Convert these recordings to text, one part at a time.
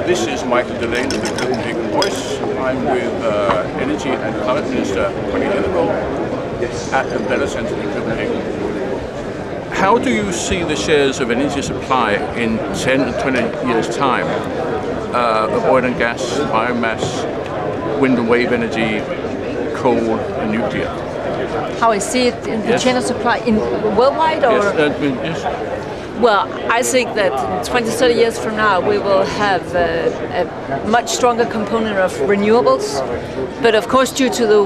This is Michael Delane of the Copenhagen Voice. I'm with Energy and Climate Minister Connie hedegaard at the Bella Center in Copenhagen. How do you see the shares of energy supply in 10 and 20 years' time of oil and gas, biomass, wind and wave energy, coal and nuclear? How I see it in the chain of supply in worldwide, or? Yes. Well, I think that 20-30 years from now we will have a much stronger component of renewables. But of course, due to the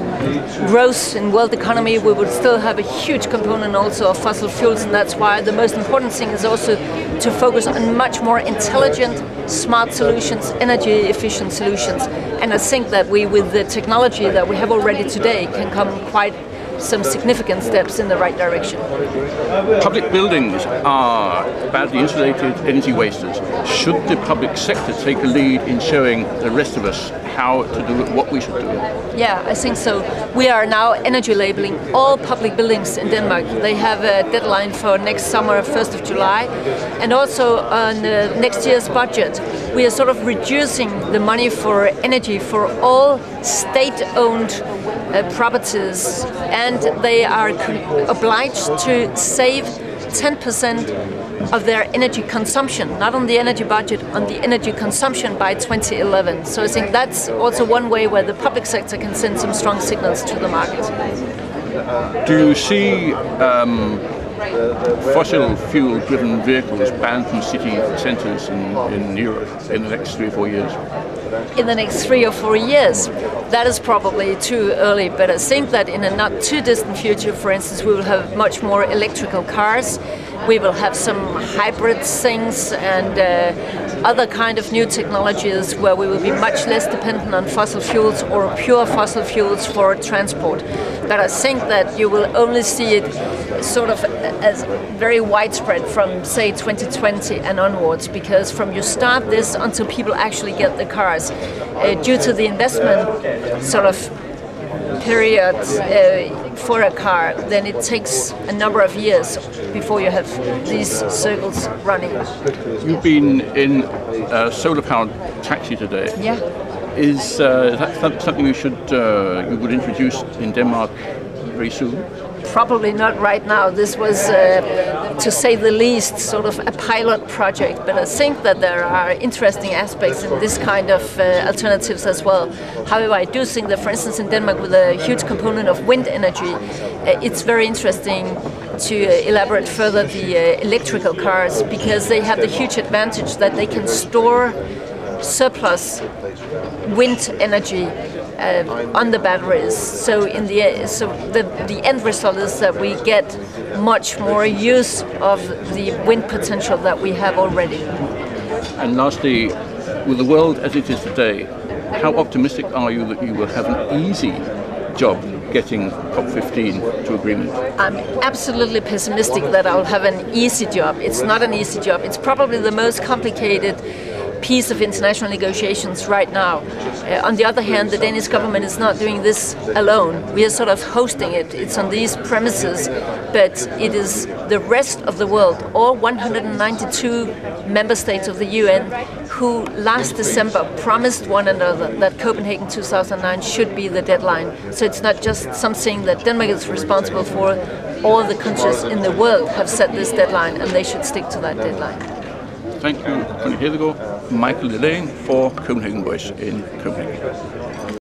growth in world economy, we will still have a huge component also of fossil fuels, and that's why the most important thing is also to focus on much more intelligent, smart solutions, energy efficient solutions. And I think that we, with the technology that we have already today, can come quite some significant steps in the right direction. Public buildings are badly insulated energy wasters. Should the public sector take a lead in showing the rest of us how to do it, what we should do? Yeah, I think so. We are now energy labeling all public buildings in Denmark. They have a deadline for next summer, 1st of July. And also on next year's budget, we are sort of reducing the money for energy for all state-owned properties, and they are obliged to save 10% of their energy consumption, not on the energy budget, on the energy consumption by 2011. So I think that's also one way where the public sector can send some strong signals to the market. Do you see fossil fuel driven vehicles banned from city centres in Europe in the next 3 or 4 years? In the next 3 or 4 years, that is probably too early, but I think that in a not too distant future, for instance, we will have much more electrical cars. We will have some hybrid things and other kind of new technologies where we will be much less dependent on fossil fuels or pure fossil fuels for transport. But I think that you will only see it sort of as very widespread from, say, 2020 and onwards, because from you start this until people actually get the cars, due to the investment sort of period for a car, then it takes a number of years before you have these circles running. You've been in a solar-powered taxi today. Yeah. Is that something you would introduce in Denmark very soon? Probably not right now. This was, to say the least, sort of a pilot project, but I think that there are interesting aspects in this kind of alternatives as well. However, I do think that, for instance, in Denmark, with a huge component of wind energy, it's very interesting to elaborate further the electrical cars, because they have the huge advantage that they can store surplus wind energy on the batteries. So the end result is that we get much more use of the wind potential that we have already. And lastly, with the world as it is today, how optimistic are you that you will have an easy job getting COP15 to agreement? I'm absolutely pessimistic that I'll have an easy job. It's not an easy job. It's probably the most complicated piece of international negotiations right now. On the other hand, the Danish government is not doing this alone. We are sort of hosting it. It's on these premises, but it is the rest of the world, all 192 member states of the UN, who last December promised one another that Copenhagen 2009 should be the deadline. So it's not just something that Denmark is responsible for. All the countries in the world have set this deadline, and they should stick to that deadline. Thank you, Connie hedegaard, Michael Delane for Copenhagen Voice in Copenhagen.